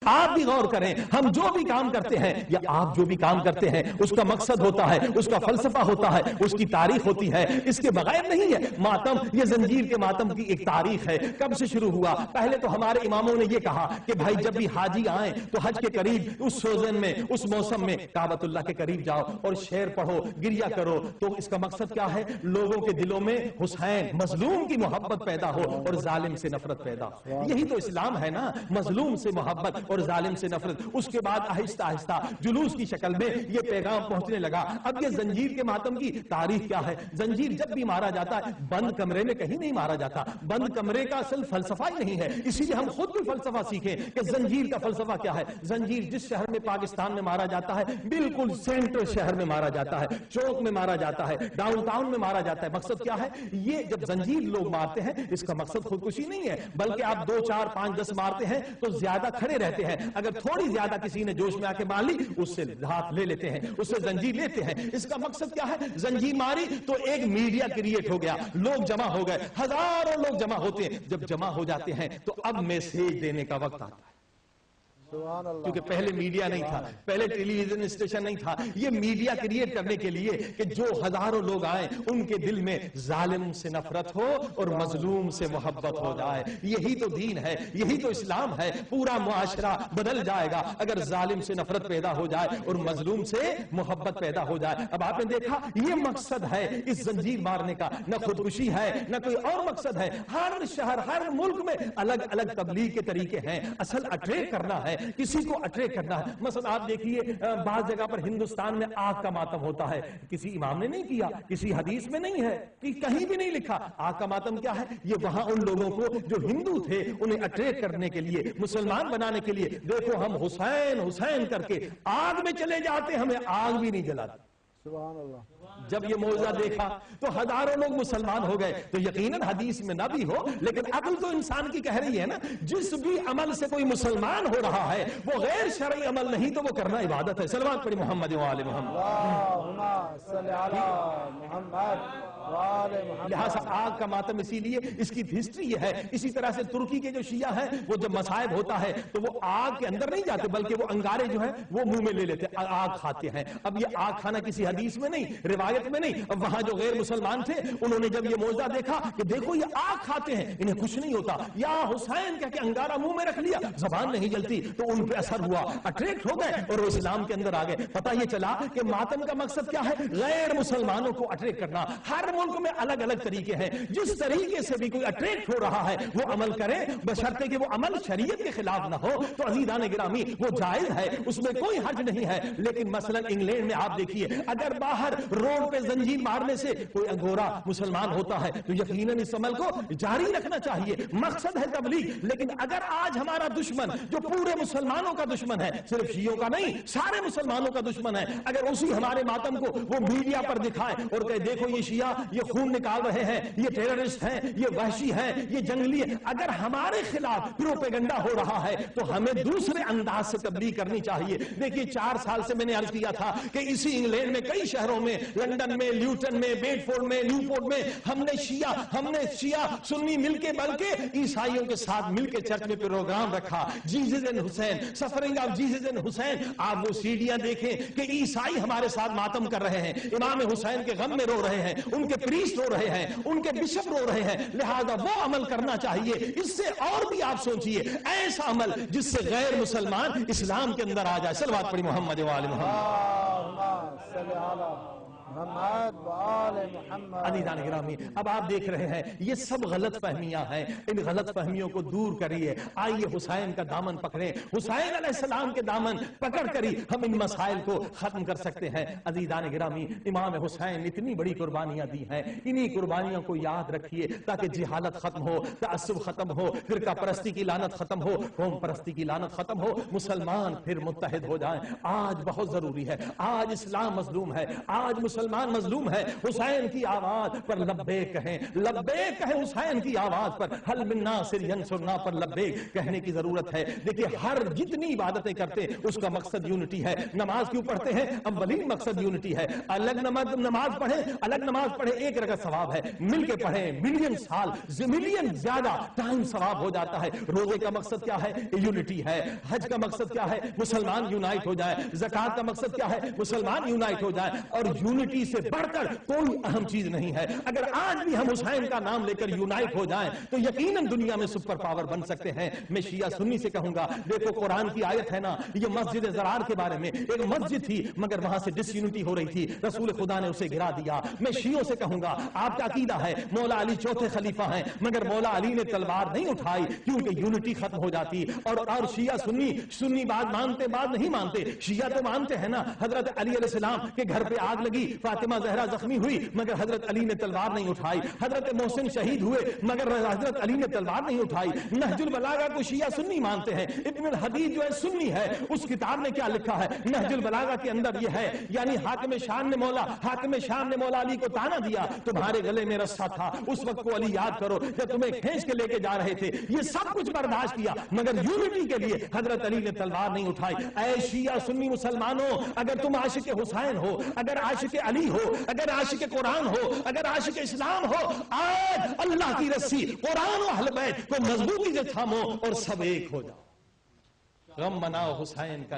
آپ بھی غور کریں، ہم جو بھی کام کرتے ہیں یا آپ جو بھی کام کرتے ہیں اس کا مقصد ہوتا ہے، اس کا فلسفہ ہوتا ہے، اس کی تاریخ ہوتی ہے، اس کے بغیر نہیں ہے۔ ماتم، یہ زنجیر کے ماتم کی ایک تاریخ ہے، کب سے شروع ہوا؟ پہلے تو ہمارے اماموں نے یہ کہا کہ بھائی جب بھی حاجی آئیں تو حج کے قریب اس سیزن میں، اس موسم میں کعبۃ اللہ کے قریب جاؤ اور شعر پڑھو، گریہ کرو۔ تو اس کا مقصد کیا ہے؟ لوگوں کے دلوں میں حسین مظلوم کی محبت پیدا ہو اور ظالم سے نفرت پیدا ہو۔ یہی تو اسلام ہے نا، مظلوم سے محبت اور ظالم سے نفرت۔ اس کے بعد آہستہ آہستہ جلوس کی شکل میں یہ پیغام پہنچنے لگا۔ اب یہ زنجیر کے ماتم کی تاریخ کیا ہے؟ زنجیر جب بھی مارا جاتا ہے بند کمرے میں کہیں نہیں مارا جاتا، بند کمرے کا اصل فلسفہ ہی نہیں ہے۔ اسی لیے ہم خود بھی فلسفہ سیکھیں کہ زنجیر کا فلسفہ کیا ہے۔ زنجیر جس شہر میں پاکستان میں مارا جاتا ہے بالکل سینٹر شہر میں مارا جاتا ہے، چوک میں مارا جاتا ہے، ڈاؤن ٹاؤن میں مارا جاتا ہے۔ مقصد کیا ہے؟ یہ جب زنجیر لوگ مارتے ہیں اس کا مقصد خودکشی نہیں ہے، بلکہ آپ 2 4 5 10 مارتے ہیں تو زیادہ کھڑے رہتے ہیں، اگر تھوڑی زیادہ کسی نے جوش میں آ کے مار لی اس سے ہاتھ لے لیتے ہیں، اس سے زنجیر لیتے ہیں۔ اس کا مقصد کیا ہے؟ زنجیر ماری تو ایک میڈیا کریٹ ہو گیا، لوگ جمع ہو گئے، ہزاروں لوگ جمع ہوتے ہیں۔ جب جمع ہو جاتے ہیں تو اب میسیج دینے کا وقت آتا ہے، کیونکہ پہلے میڈیا نہیں تھا، پہلے ٹیلی ویژن اسٹیشن نہیں تھا۔ یہ میڈیا کریٹ کرنے کے لیے کہ جو ہزاروں لوگ آئیں ان کے دل میں ظالم سے نفرت ہو اور مظلوم سے محبت ہو جائے۔ یہی تو دین ہے، یہی تو اسلام ہے۔ پورا معاشرہ بدل جائے گا اگر ظالم سے نفرت پیدا ہو جائے اور مظلوم سے محبت پیدا ہو جائے۔ اب آپ نے دیکھا یہ مقصد ہے اس زنجیر مارنے کا، نہ خودکشی ہے نہ کوئی اور مقصد ہے۔ ہر شہر، ہر ملک میں الگ الگ تبلیغ کے طریقے ہیں، اصل اٹریکٹ کرنا ہے، کسی کو اٹریکٹ کرنا ہے۔ مثلا آپ دیکھیے بعض جگہ پر ہندوستان میں آگ کا ماتم ہوتا ہے، کسی امام نے نہیں کیا، کسی حدیث میں نہیں ہے، کہیں بھی نہیں لکھا۔ آگ کا ماتم کیا ہے؟ یہ وہاں ان لوگوں کو جو ہندو تھے انہیں اٹریکٹ کرنے کے لیے، مسلمان بنانے کے لیے، دیکھو ہم حسین حسین کر کے آگ میں چلے جاتے، ہمیں آگ بھی نہیں جلاتے۔ سبحان اللہ۔ جب یہ معجزہ دیکھا تو ہزاروں لوگ مسلمان ہو گئے۔ تو یقیناً حدیث میں نہ بھی ہو لیکن عقل تو انسان کی کہہ رہی ہے نا، جس بھی عمل سے کوئی مسلمان ہو رہا ہے وہ غیر شرعی عمل نہیں تو وہ کرنا عبادت ہے۔ صلوات پڑھی محمد و آل محمد۔ اللہم صلی علی محمد و آل محمد۔ لہٰذا آگ کا ماتم اسی لیے اس کی ہسٹری یہ ہے۔ اسی طرح سے ترکی کے جو شیعہ ہیں وہ جب مصائب ہوتا ہے تو وہ آگ کے اندر نہیں جاتے بلکہ وہ انگارے جو ہیں وہ منہ میں لے لیتے، آگ کھاتے ہیں۔ اب یہ آگ کھانا کسی حدیث میں نہیں، روایت میں نہیں۔ اب وہاں جو غیر مسلمان تھے انہوں نے جب یہ معجزہ دیکھا کہ دیکھو یہ آگ کھاتے ہیں، انہیں کچھ نہیں ہوتا، یا حسین کہہ کے انگارہ منہ میں رکھ لیا، زبان نہیں جلتی، تو ان پہ اثر ہوا، اٹریکٹ ہو گئے اور وہ اسلام کے اندر آ گئے۔ پتہ یہ چلا کہ ماتم کا مقصد کیا ہے؟ غیر مسلمانوں کو اٹریکٹ کرنا۔ ہر ملک میں الگ الگ طریقے ہیں، جس طریقے سے بھی کوئی اٹریکٹ ہو رہا ہے وہ عمل کرے، بشرطے کہ وہ عمل شریعت کے خلاف نہ ہو تو عزیزان گرامی وہ جائز ہے، اس میں کوئی حرج نہیں ہے۔ لیکن مثلا انگلینڈ میں آپ دیکھیے اگر باہر روڈ پہ زنجیر مارنے سے کوئی انگورا مسلمان ہوتا ہے تو یقیناً اس عمل کو جاری رکھنا چاہیے، مقصد ہے تبلیغ۔ لیکن اگر آج ہمارا دشمن جو پورے مسلمانوں کا دشمن ہے، صرف شیعوں کا نہیں سارے مسلمانوں کا دشمن ہے، اگر اسی ہمارے ماتم کو وہ میڈیا پر دکھائے اور کہے دیکھو یہ شیعہ یہ خون نکال رہے ہیں، یہ ٹیررسٹ ہیں، یہ وحشی ہیں، یہ جنگلی ہیں، اگر ہمارے خلاف پروپیگنڈا ہو رہا ہے تو ہمیں دوسرے انداز سے تبلیغ کرنی چاہیے۔ دیکھیے 4 سال سے میں نے عرض کیا تھا کہ اسی انگلینڈ میں کئی شہروں میں، لندن میں، لیوٹن میں، بیڈ فورڈ میں، نیو پورٹ میں ہم نے شیعہ سنی مل کے بلکہ عیسائیوں کے ساتھ مل کے چرچ میں پروگرام رکھا، Jesus and Hussain, suffering of Jesus and Hussain. آپ وہ سیڈیاں دیکھیں کہ عیسائی ہمارے ساتھ ماتم کر رہے ہیں، امام حسین کے غم میں رو رہے ہیں، ان کے پریسٹ رو رہے ہیں، ان کے بشپ رو رہے ہیں۔ لہذا وہ عمل کرنا چاہیے۔ اس سے اور بھی آپ سوچئے ایسا عمل جس سے غیر مسلمان اسلام کے اندر آ جائے۔ صلوات پڑھی محمد و آل محمد۔ اللہم صلی علی محمد و آل محمد۔ عزیزان گرامی اب آپ دیکھ رہے ہیں یہ سب غلط فہمیاں ہیں، ان غلط فہمیوں کو دور کریے۔ آئیے حسین کا دامن پکڑیں، حسین علیہ السلام کے دامن پکڑ کر ہی ہم ان مسائل کو ختم کر سکتے ہیں۔ عزیزان گرامی امام حسین اتنی بڑی قربانیاں دی ہیں، انہی قربانیوں کو یاد رکھیے تاکہ جہالت ختم ہو، تعصب ختم ہو، فرقہ پرستی کی لعنت ختم ہو، قوم پرستی کی لعنت ختم ہو، مسلمان پھر متحد ہو جائیں۔ آج بہت ضروری ہے، آج اسلام مظلوم ہے، آج مسلمان مسلمان مظلوم ہے، حسین کی آواز پر لبیک کہیں، لبیک کہیں حسین کی آواز پر، حل من ناصر ینصرنا پر لبیک کہنے کی ضرورت ہے۔ دیکھیں ہر جتنی عبادتیں کرتے ہیں اس کا مقصد یونٹی ہے۔ نماز کیوں پڑھتے ہیں؟ اولین مقصد یونٹی ہے۔ الگ نماز پڑھیں، الگ نماز پڑھیں، ایک رکعت ثواب ہے، مل کے پڑھیں ملین سال، ملین زیادہ ٹائم ثواب ہو جاتا ہے۔ روزے کا مقصد کیا ہے؟ یونٹی ہے۔ حج کا مقصد کیا ہے؟ مسلمان یونائٹ ہو جائے۔ زکات کا مقصد کیا ہے؟ مسلمان یونائٹ ہو جائے۔ اور یونٹی سے بڑھ کر کوئی اہم چیز نہیں ہے۔ اگر آج بھی ہم حسین کا نام لے کر یونائٹ ہو جائیں تو یقیناً دنیا میں سپر پاور بن سکتے ہیں۔ میں شیعہ سنی سے کہوں گا، دیکھو قرآن کی آیت ہے نا، یہ مسجد زرار کے بارے میں، ایک مسجد تھی مگر وہاں سے ڈس یونٹی ہو رہی تھی، رسول خدا نے اسے گرا دیا۔ میں شیعوں سے کہوں گا، آپ کا عقیدہ ہے مولا علی چوتھے خلیفہ ہیں مگر مولا علی نے تلوار نہیں اٹھائی کیونکہ یونٹی ختم ہو جاتی۔ اور شیعہ سنی بات مانتے، بات نہیں مانتے۔ شیعہ تو مانتے ہیں نا حضرت علی علیہ السلام کے گھر پہ آگ لگی، فاطمہ زہرا زخمی ہوئی مگر حضرت علی نے تلوار نہیں اٹھائی۔ حضرت محسن شہید ہوئے مگر حضرت علی نے تلوار نہیں اٹھائی۔ نہج البلاغہ کو شیعہ سنی مانتے ہیں، ابن الحدید جو ہے سنی ہے، اس کتاب میں کیا لکھا ہے؟ نہج البلاغہ کے اندر یہ ہے، یعنی حاکم شام نے مولا علی کو تانا دیا، تمہارے گلے میں رسا تھا، اس وقت کو علی یاد کرو جب تمہیں کھینچ کے لے کے جا رہے تھے، یہ سب کچھ برداشت کیا مگر یونٹی کے لیے حضرت علی نے تلوار نہیں اٹھائی۔ اے شیعہ سنی مسلمانوں، اگر تم عاشق حسین ہو، اگر عاشق علی ہو، اگر عاشق قرآن ہو، اگر عاشق اسلام ہو، آج اللہ کی رسی قرآن و اہل بیت کو مضبوطی سے تھامو اور سب ایک ہو جاؤ۔ غم مناؤ حسین کا